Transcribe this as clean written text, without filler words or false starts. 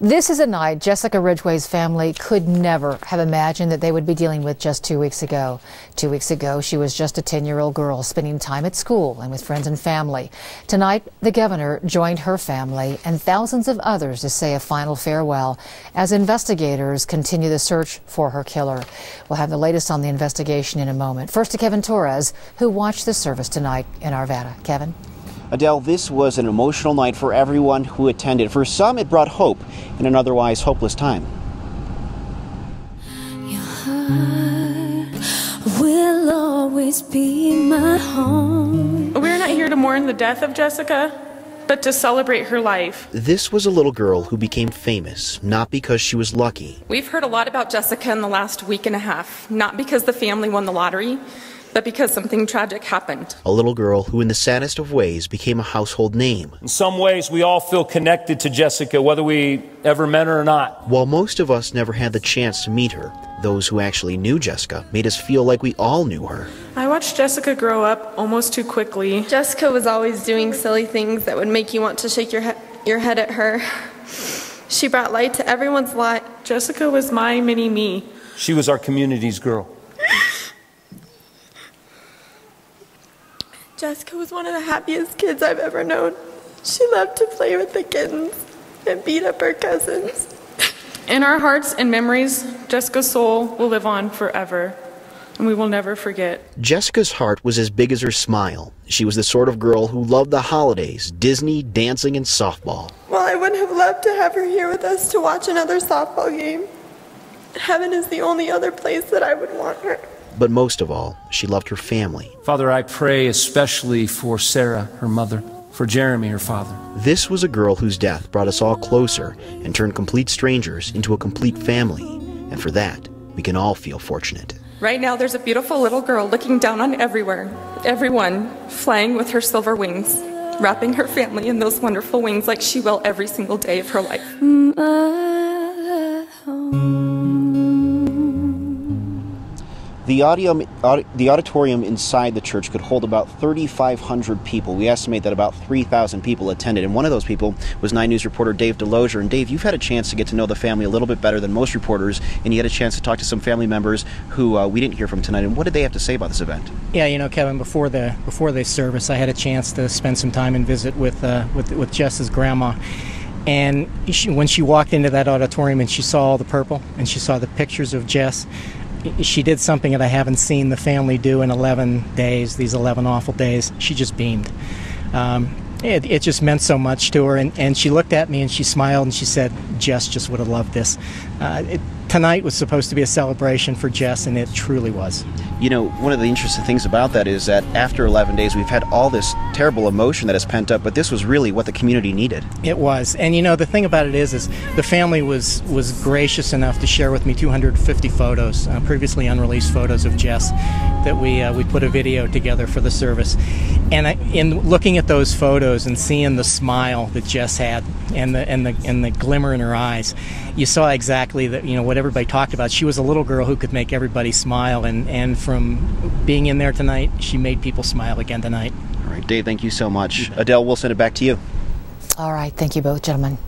This is a night Jessica Ridgeway's family could never have imagined that they would be dealing with just 2 weeks ago. 2 weeks ago, she was just a 10-year-old girl spending time at school and with friends and family. Tonight, the governor joined her family and thousands of others to say a final farewell as investigators continue the search for her killer. We'll have the latest on the investigation in a moment. First to Kevin Torres, who watched the service tonight in Arvada. Kevin? Adele, this was an emotional night for everyone who attended. For some, it brought hope in an otherwise hopeless time. Your heart will always be my home. We're not here to mourn the death of Jessica, but to celebrate her life. This was a little girl who became famous, not because she was lucky. We've heard a lot about Jessica in the last week and a half, not because the family won the lottery, but because something tragic happened. A little girl who in the saddest of ways became a household name. In some ways, we all feel connected to Jessica, whether we ever met her or not. While most of us never had the chance to meet her, those who actually knew Jessica made us feel like we all knew her. I watched Jessica grow up almost too quickly. Jessica was always doing silly things that would make you want to shake your head at her. She brought light to everyone's life. Jessica was my mini-me. She was our community's girl. Jessica was one of the happiest kids I've ever known. She loved to play with the kittens and beat up her cousins. In our hearts and memories, Jessica's soul will live on forever, and we will never forget. Jessica's heart was as big as her smile. She was the sort of girl who loved the holidays, Disney, dancing, and softball. Well, I would have loved to have her here with us to watch another softball game. Heaven is the only other place that I would want her. But most of all, she loved her family. Father, I pray especially for Sarah, her mother, for Jeremy, her father. This was a girl whose death brought us all closer and turned complete strangers into a complete family. And for that, we can all feel fortunate. Right now, there's a beautiful little girl looking down on everyone, flying with her silver wings, wrapping her family in those wonderful wings like she will every single day of her life. The auditorium inside the church could hold about 3,500 people. We estimate that about 3,000 people attended, and one of those people was 9 News reporter Dave Delozier. And Dave, you've had a chance to get to know the family a little bit better than most reporters, and you had a chance to talk to some family members who we didn't hear from tonight. And what did they have to say about this event? Yeah, you know, Kevin, before the service, I had a chance to spend some time and visit with Jess's grandma. And when she walked into that auditorium and she saw all the purple and she saw the pictures of Jess, she did something that I haven't seen the family do in 11 days, these 11 awful days. She just beamed. It just meant so much to her, and she looked at me and she smiled and she said, Jess just would have loved this. Tonight was supposed to be a celebration for Jess, and it truly was. You know, one of the interesting things about that is that after 11 days, we've had all this terrible emotion that has pent up, but this was really what the community needed. It was. And you know, the thing about it is the family was gracious enough to share with me 250 photos, previously unreleased photos of Jess, that we put a video together for the service. And in looking at those photos and seeing the smile that Jess had and the glimmer in her eyes, you saw exactly that, you know, what everybody talked about. She was a little girl who could make everybody smile, and from being in there tonight, she made people smile again tonight. All right, Dave, thank you so much. Adele, we'll send it back to you. All right, thank you both, gentlemen.